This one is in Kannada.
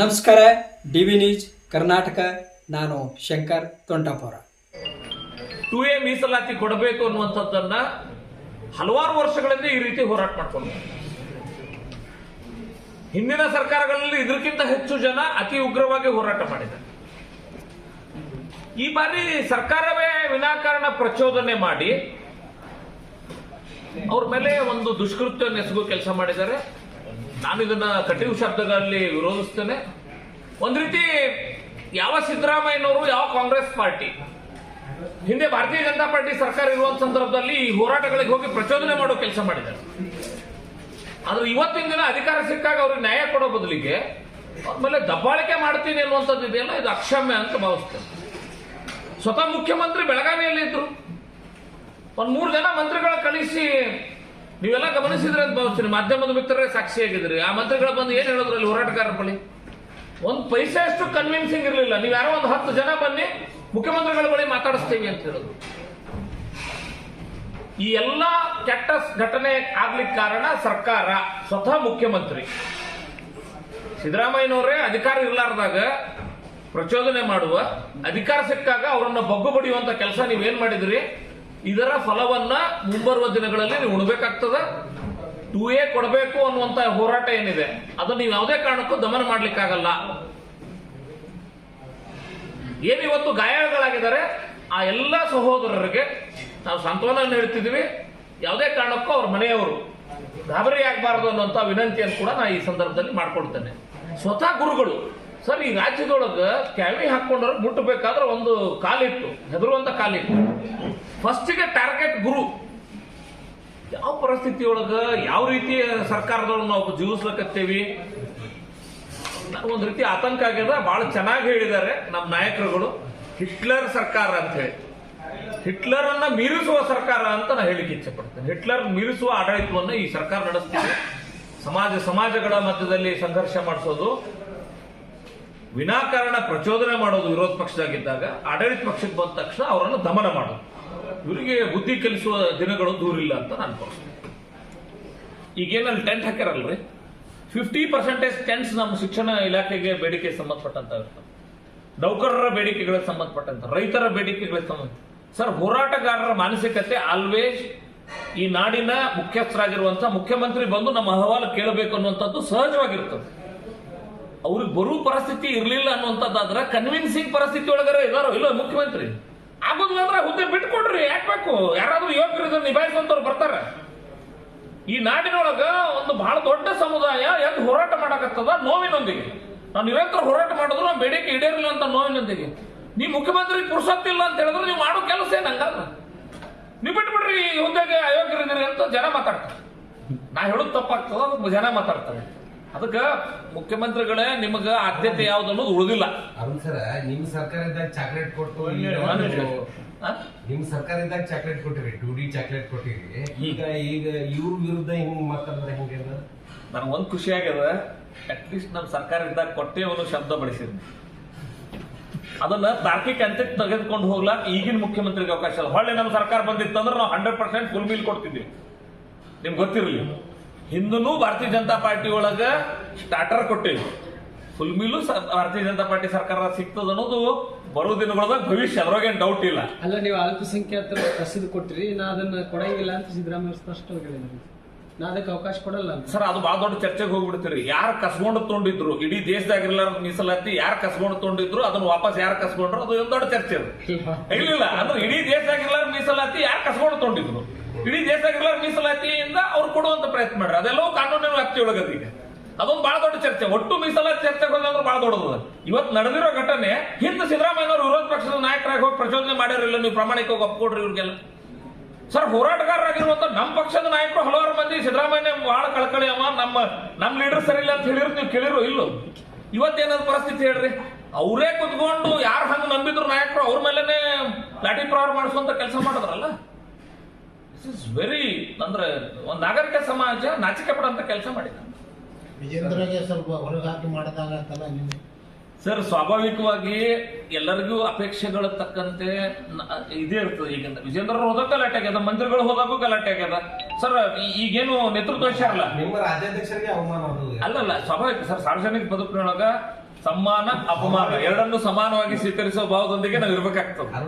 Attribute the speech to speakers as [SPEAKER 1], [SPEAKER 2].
[SPEAKER 1] ನಮಸ್ಕಾರ. DV news Karnataka. ನಾನು ಶಂಕರ್ ತೊಂಟಾಪುರ.
[SPEAKER 2] 2A ಮೀಸಲಾತಿ ಕೊಡಬೇಕು ಅನ್ನುವಂಥದ್ದನ್ನ ಹಲವಾರು ವರ್ಷಗಳಿಂದ ಈ ರೀತಿ ಹೋರಾಟ ಮಾಡ್ಕೊಂಡು ಹಿಂದಿನ ಸರ್ಕಾರಗಳಲ್ಲಿ ಇದಕ್ಕಿಂತ ಹೆಚ್ಚು ಜನ ಅತಿ ಉಗ್ರವಾಗಿ ಹೋರಾಟ ಮಾಡಿದ್ದಾರೆ. ಈ ಬಾರಿ ಸರ್ಕಾರವೇ ವಿನಾಕಾರಣ ಪ್ರಚೋದನೆ ಮಾಡಿ ಅವ್ರ ಮೇಲೆ ಒಂದು ದುಷ್ಕೃತ್ಯವನ್ನು ಎಸಗೋ ಕೆಲಸ ಮಾಡಿದ್ದಾರೆ. ನಾನು ಇದನ್ನ ಕಟೀವು ಶಬ್ದಗಳಲ್ಲಿ ವಿರೋಧಿಸ್ತೇನೆ. ಒಂದ್ ರೀತಿ ಯಾವ ಸಿದ್ದರಾಮಯ್ಯನವರು, ಯಾವ ಕಾಂಗ್ರೆಸ್ ಪಾರ್ಟಿ ಹಿಂದೆ ಭಾರತೀಯ ಜನತಾ ಪಾರ್ಟಿ ಸರ್ಕಾರ ಇರುವಂತ ಸಂದರ್ಭದಲ್ಲಿ ಈ ಹೋರಾಟಗಳಿಗೆ ಹೋಗಿ ಪ್ರಚೋದನೆ ಮಾಡೋ ಕೆಲಸ ಮಾಡಿದ್ದಾರೆ. ಆದ್ರೆ ಇವತ್ತಿನ ದಿನ ಅಧಿಕಾರ ಸಿಕ್ಕಾಗ ಅವ್ರಿಗೆ ನ್ಯಾಯ ಕೊಡೋ ಬದಲಿಗೆ ಅವ್ರ ಮೇಲೆ ದಬ್ಬಾಳಿಕೆ ಮಾಡ್ತೀನಿ ಅನ್ನುವಂಥದ್ದು ಇದೆಯಲ್ಲ, ಇದು ಅಕ್ಷಮ್ಯ ಅಂತ ಭಾವಿಸ್ತೇನೆ. ಸ್ವತಃ ಮುಖ್ಯಮಂತ್ರಿ ಬೆಳಗಾವಿಯಲ್ಲಿ ಇದ್ರು, ಒಂದ್ 3 ಜನ ಮಂತ್ರಿಗಳ ಕಳಿಸಿ, ನೀವೆಲ್ಲ ಗಮನಿಸಿದ್ರೆ ಅಂತ ಭಾವಿಸ್ತೀನಿ, ಮಾಧ್ಯಮದ ಮಿತ್ರರೇ ಸಾಕ್ಷಿಯಾಗಿದ್ರಿ. ಆ ಮಂತ್ರಿಗಳು ಬಂದು ಏನ್ ಹೇಳಿದ್ರು ಅಲ್ಲಿ ಹೋರಾಟಗಾರರ ಬಳಿ? ಒಂದ್ ಪೈಸೆ ಅಷ್ಟು ಕನ್ವಿನ್ಸಿಂಗ್ ಇರಲಿಲ್ಲ. ನೀವು ಯಾರೋ ಒಂದು 10 ಜನ ಬನ್ನಿ ಮುಖ್ಯಮಂತ್ರಿಗಳ ಬಳಿ ಮಾತಾಡಿಸ್ತೀವಿ ಅಂತ ಹೇಳಿದ್ರು. ಈ ಎಲ್ಲ ಕೆಟ್ಟ ಘಟನೆ ಆಗ್ಲಿಕ್ಕೆ ಕಾರಣ ಸರ್ಕಾರ, ಸ್ವತಃ ಮುಖ್ಯಮಂತ್ರಿ ಸಿದ್ದರಾಮಯ್ಯನವರೇ ಅಧಿಕಾರ ಇರಲಾರ್ದಾಗ ಪ್ರಚೋದನೆ ಮಾಡುವ, ಅಧಿಕಾರ ಸಿಕ್ಕಾಗ ಅವರನ್ನ ಬಗ್ಗು ಬಡಿಯುವಂತ ಕೆಲಸ ನೀವೇನ್ ಮಾಡಿದ್ರಿ. ಇದರ ಫಲವನ್ನ ಮುಂಬರುವ ದಿನಗಳಲ್ಲಿ ನೀವು ಉಣಬೇಕಾಗ್ತದೆ. 2A ಕೊಡಬೇಕು ಅನ್ನುವಂತ ಹೋರಾಟ ಏನಿದೆ ಅದನ್ನು ನೀವು ಯಾವುದೇ ಕಾರಣಕ್ಕೂ ದಮನ ಮಾಡ್ಲಿಕ್ಕಾಗಲ್ಲ. ಏನಿವತ್ತು ಗಾಯಗಳಾಗಿದ್ದಾರೆ ಆ ಎಲ್ಲ ಸಹೋದರರಿಗೆ ನಾವು ಸಾಂತ್ವನ ಹೇಳ್ತಿದ್ವಿ. ಯಾವುದೇ ಕಾರಣಕ್ಕೂ ಅವ್ರ ಮನೆಯವರು ಗಾಬರಿ ಆಗಬಾರದು ಅನ್ನುವಂತ ವಿನಂತಿಯನ್ನು ಕೂಡ ನಾನು ಈ ಸಂದರ್ಭದಲ್ಲಿ ಮಾಡ್ಕೊಳ್ತೇನೆ. ಸ್ವತಃ ಗುರುಗಳು ಸರ್, ಈ ರಾಜ್ಯದೊಳಗ ಕ್ಯಾವಿ ಹಾಕೊಂಡ್ರೆ ಮುಟ್ಟಬೇಕಾದ್ರೆ ಒಂದು ಕಾಲಿತ್ತು, ಹೆದರುವಂತ ಕಾಲಿತ್ತು. ಫಸ್ಟಿಗೆ ಟಾರ್ಗೆಟ್ ಗುರು. ಯಾವ ಪರಿಸ್ಥಿತಿಯೊಳಗ ಯಾವ ರೀತಿ ಸರ್ಕಾರದೊಳಗೆ ನಾವು ಜೀವಿಸ್ಲಕತ್ತೇವಿ, ಒಂದ್ ರೀತಿ ಆತಂಕ ಆಗ್ಯದ. ಬಹಳ ಚೆನ್ನಾಗಿ ಹೇಳಿದ್ದಾರೆ ನಮ್ಮ ನಾಯಕರುಗಳು. ಹಿಟ್ಲರ್ ಸರ್ಕಾರ ಅಂತ ಹೇಳಿ, ಹಿಟ್ಲರ್ ಅನ್ನ ಮೀರಿಸುವ ಸರ್ಕಾರ ಅಂತ ನಾನು ಹೇಳಿಕ್ಕೆ ಇಚ್ಛೆ ಪಡ್ತೇನೆ. ಹಿಟ್ಲರ್ ಮೀರಿಸುವ ಆಡಳಿತವನ್ನು ಈ ಸರ್ಕಾರ ನಡೆಸ್ತಿದೆ. ಸಮಾಜಗಳ ಮಧ್ಯದಲ್ಲಿ ಸಂಘರ್ಷ ಮಾಡಿಸೋದು, ವಿನಾಕಾರಣ ಪ್ರಚೋದನೆ ಮಾಡೋದು ವಿರೋಧ ಪಕ್ಷದಾಗಿದ್ದಾಗ, ಆಡಳಿತ ಪಕ್ಷಕ್ಕೆ ಬಂದ ತಕ್ಷಣ ಅವರನ್ನು ದಮನ ಮಾಡೋದು. ಇವರಿಗೆ ಬುದ್ಧಿ ಕಲಿಸುವ ದಿನಗಳು ದೂರಿಲ್ಲ ಅಂತ ನಾನು ಭಾವಿಸ್ತೇನೆ. ಈಗೇನಲ್ಲಿ ಟೆಂಟ್ ಹಾಕ್ಯಾರಲ್ರಿ, 50% ಟೆಂಟ್ಸ್ ನಮ್ಮ ಶಿಕ್ಷಣ ಇಲಾಖೆಗೆ ಬೇಡಿಕೆ ಸಂಬಂಧಪಟ್ಟಂತ ಇರ್ತವೆ, ನೌಕರರ ಬೇಡಿಕೆಗಳಿಗೆ ಸಂಬಂಧಪಟ್ಟಂತ, ರೈತರ ಬೇಡಿಕೆಗಳಿಗೆ ಸಂಬಂಧ. ಸರ್, ಹೋರಾಟಗಾರರ ಮಾನಸಿಕತೆ ಆಲ್ವೇಸ್ ಈ ನಾಡಿನ ಮುಖ್ಯಸ್ಥರಾಗಿರುವಂತಹ ಮುಖ್ಯಮಂತ್ರಿ ಬಂದು ನಮ್ಮ ಅಹವಾಲು ಕೇಳಬೇಕು ಅನ್ನುವಂಥದ್ದು ಸಹಜವಾಗಿರ್ತದೆ. ಅವ್ರಿಗೆ ಬರುವ ಪರಿಸ್ಥಿತಿ ಇರಲಿಲ್ಲ ಅನ್ನುವಂಥದ್ದಾದ್ರೆ ಕನ್ವಿನ್ಸಿಂಗ್ ಪರಿಸ್ಥಿತಿ ಒಳಗಡೆ ಇದಾರೋ ಇಲ್ಲೋ ಮುಖ್ಯಮಂತ್ರಿ ಆಗೋದಿಲ್ಲ ಅಂದ್ರೆ ಹುದ್ದೆ ಬಿಟ್ಕೊಡ್ರಿ. ಯಾಕಬೇಕು? ಯಾರಾದ್ರೂ ಯೋಗ್ಯರು ನಿಭಾಯಿಸುವಂತವ್ರು ಬರ್ತಾರೆ. ಈ ನಾಡಿನೊಳಗ ಒಂದು ಬಹಳ ದೊಡ್ಡ ಸಮುದಾಯ ಎದ್ದು ಹೋರಾಟ ಮಾಡಕತ್ತದ ನೋವಿನೊಂದಿಗೆ. ನಾವು ನಿರಂತರ ಹೋರಾಟ ಮಾಡಿದ್ರು ನಮ್ಮ ಬೇಡಿಕೆ ಈಡೇರಿಲ್ಲ ಅಂತ ನೋವಿನೊಂದಿಗೆ. ನೀವು ಮುಖ್ಯಮಂತ್ರಿ ಪುರುಸತ್ತಿಲ್ಲ ಅಂತ ಹೇಳಿದ್ರೆ ನೀವು ಮಾಡೋ ಕೆಲಸ ಏನಂಗಲ್ಲ. ನೀವು ಬಿಟ್ಬಿಡ್ರಿ, ಈ ಹುದ್ದೆಗೆ ಅಯೋಗ್ಯರಿದ್ದೀರಿ ಅಂತ ಜನ ಮಾತಾಡ್ತಾರೆ. ನಾ ಹೇಳೋದು ತಪ್ಪಾಗ್ತದ, ಅದಕ್ಕೆ ಜನ ಮಾತಾಡ್ತಾರೆ. ಅದಕ್ಕೆ ಮುಖ್ಯಮಂತ್ರಿಗಳೇ ನಿಮಗ ಆದ್ಯತೆ ಯಾವ್ದು ಅನ್ನೋದು ಉಳಿದಿಲ್ಲ.
[SPEAKER 3] ಅರುಣ್ ಸರ, ನಿಮ್ ಸರ್ಕಾರ ಇದ್ದಾಗ ಚಾಕ್ಲೇಟ್ ಕೊಟ್ಟು, ನಿಮ್ ಸರ್ಕಾರ ಇದ್ದಾಗ ಚಾಕ್ಲೇಟ್ ಕೊಟ್ಟಿರಿ, 2D ಚಾಕ್ಲೇಟ್ ಕೊಟ್ಟಿರಿ. ಈಗ ಇವ್ರ ವಿರುದ್ಧ ಹಿಂಗ್ ಮಾತಾಡಿದ್ರೆ ಹೆಂಗೆ?
[SPEAKER 2] ನನಗೆ ಒಂದ್ ಖುಷಿ ಆಗ್ಯದ, ಅಟ್ಲೀಸ್ಟ್ ನಮ್ಮ ಸರ್ಕಾರ ಇದ್ದಾಗ ಕೊಟ್ಟೆ ಒಂದು ಶಬ್ದ ಬಳಸಿದ್ವಿ. ಅದನ್ನ ತಾರ್ಕಿಕ ಅಂತ್ಯಕ್ಕೆ ತೆಗೆದುಕೊಂಡು ಹೋಗ್ಲಾಕ ಈಗಿನ ಮುಖ್ಯಮಂತ್ರಿಗೆ ಅವಕಾಶ ಇಲ್ಲ. ಹೊಳ್ಳೆ ನಮ್ಮ ಸರ್ಕಾರ ಬಂದಿತ್ತಂದ್ರೆ ನಾವು 100% ಫುಲ್ ಮೀಲ್ ಕೊಡ್ತಿದ್ವಿ. ನಿಮ್ಗೆ ಗೊತ್ತಿರಲಿ, ಹಿಂದೂ ಭಾರತೀಯ ಜನತಾ ಪಾರ್ಟಿ ಒಳಗ ಸ್ಟಾರ್ಟರ್ ಕೊಟ್ಟಿವಿ, ಫುಲ್ ಮೀಲು ಭಾರತೀಯ ಜನತಾ ಪಾರ್ಟಿ ಸರ್ಕಾರ ಸಿಗ್ತದ ಅನ್ನೋದು ಬರೋ ದಿನಗಳದಾಗ ಭವಿಷ್ಯ, ಅದ್ರಾಗೇನು ಡೌಟ್ ಇಲ್ಲ.
[SPEAKER 1] ಅಲ್ಲ, ನೀವು ಅಲ್ಪಸಂಖ್ಯಾತರ ರಸೀದು ಕೊಟ್ಟಿರಿ, ನಾ ಅದನ್ನ ಕೊಡಂಗಿಲ್ಲ ಅಂತ ಸಿದ್ದರಾಮಯ್ಯ ಸ್ಪಷ್ಟವಾಗಿ ಹೇಳಿದ್ರು. ನಾ ಅದಕ್ಕೆ ಅವಕಾಶ ಕೊಡಲ್ಲ
[SPEAKER 2] ಸರ್. ಅದು ಬಹಳ ದೊಡ್ಡ ಚರ್ಚೆಗೆ ಹೋಗ್ಬಿಡ್ತೀರಿ. ಯಾರು ಕಸ್ಕೊಂಡು ತೊಗೊಂಡಿದ್ರು, ಇಡೀ ದೇಶದಾಗಿರ್ಲಾರ ಮೀಸಲಾತಿ ಯಾರು ಕಸ್ಕೊಂಡು ತೊಗೊಂಡಿದ್ರು, ಅದನ್ನ ವಾಪಸ್ ಯಾರು ಕಸ್ಕೊಂಡ್ರು, ಅದು ಒಂದು ದೊಡ್ಡ ಚರ್ಚೆ ಇಲ್ಲ. ಅಂದ್ರೆ ಇಡೀ ದೇಶದಾಗಿರ್ಲಾರ ಮೀಸಲಾತಿ ಯಾರು ಕಸ್ಕೊಂಡು ತೊಗೊಂಡಿದ್ರು, ಇಡೀ ದೇಶದಾಗಿರ್ಲಾರ ಮೀಸಲಾತಿಯಿಂದ ಅವ್ರು ಕೊಡುವಂತ ಪ್ರಯತ್ನ ಮಾಡ್ರಿ. ಅದೆಲ್ಲವೂ ಕಾನೂನಿನ ವ್ಯಾಪ್ತಿಯೊಳಗದ. ಈಗ ಅದೊಂದು ಬಹಳ ದೊಡ್ಡ ಚರ್ಚೆ. ಒಟ್ಟು ಮೀಸಲಾತಿ ಚರ್ಚೆಗೆ ಹೋದ್ರೆ ಬಹಳ ದೊಡ್ಡದ. ಇವತ್ತು ನಡೆದಿರೋ ಘಟನೆ ಹಿಂದೆ ಸಿದ್ದರಾಮಯ್ಯನವರು ವಿರೋಧ ಪಕ್ಷದ ನಾಯಕರಾಗಿ ಹೋಗಿ ಪ್ರಚೋದನೆ ಮಾಡಿರಲಿಲ್ಲ. ನೀವು ಪ್ರಾಮಾಣಿಕವಾಗಿ ಒಪ್ಕೊಡ್ರಿ ಇವ್ರಿಗೆಲ್ಲ. ಸರ್, ಹೋರಾಟಗಾರರಾಗಿರುವಂತ ನಮ್ಮ ಪಕ್ಷದ ನಾಯಕರು ಹಲವಾರು ಮಂದಿ ಸಿದ್ದರಾಮಯ್ಯ ಬಹಳ ಕಳಕಳಿ ಅವ, ನಮ್ಮ ಲೀಡರ್ ಸರಿ ಇಲ್ಲ ಅಂತ ಹೇಳಿದ್ರು. ನೀವು ಕೇಳಿರೋ ಇಲ್ಲೋ? ಇವತ್ತೇನಾದ ಪರಿಸ್ಥಿತಿ ಹೇಳ್ರಿ. ಅವರೇ ಕುತ್ಕೊಂಡು ಯಾರು ಹಂಗ ನಂಬಿದ್ರು ನಾಯಕರು, ಅವ್ರ ಮೇಲೆನೆ ಲಾಠಿ ಪ್ರಹಾರ ಮಾಡಿಸುವಂತ ಕೆಲಸ ಮಾಡಿದ್ರಲ್ಲ. ದಿಸ್ ಇಸ್ ವೆರಿ, ಅಂದ್ರೆ ಒಂದು ನಾಗರಿಕ ಸಮಾಜ ನಾಚಿಕೆ ಪಡುವಂತ ಕೆಲಸ ಮಾಡಿದ.
[SPEAKER 4] ವಿಜೇಂದ್ರಗೆ ಸ್ವಲ್ಪ ಹೊರಗಾಕಿ ಮಾಡಿದಾಗತ್ತಲ್ಲ ನಿನ್ನೆ.
[SPEAKER 2] ಸರ್, ಸ್ವಾಭಾವಿಕವಾಗಿ ಎಲ್ಲರಿಗೂ ಅಪೇಕ್ಷೆಗಳ ತಕ್ಕಂತೆ ಇದೇ ಇರ್ತದೆ. ಈಗ ವಿಜೇಂದ್ರ ಹೋದಾಗ ಗಲಾಟೆ ಆಗ್ಯದ, ಮಂತ್ರಿಗಳು ಹೋದಾಗೂ ಗಲಾಟೆ ಆಗ್ಯದ. ಸರ್, ಈಗೇನು ನೇತೃತ್ವ ವಿಚಾರಲ್ಲ,
[SPEAKER 3] ನಿಮ್ಮ ರಾಜ್ಯಾಧ್ಯಕ್ಷರಿಗೆ ಅವಮಾನ
[SPEAKER 2] ಅಲ್ಲಲ್ಲ, ಸ್ವಾಭಾವಿಕ ಸರ್. ಸಾರ್ವಜನಿಕ ಬದುಕಿನೊಳಗ ಸಮ್ಮಾನ ಅಪಮಾನ ಎರಡನ್ನೂ ಸಮಾನವಾಗಿ ಸ್ವೀಕರಿಸುವ ಭಾವದೊಂದಿಗೆ ನಾವು ಇರ್ಬೇಕಾಗ್ತದೆ.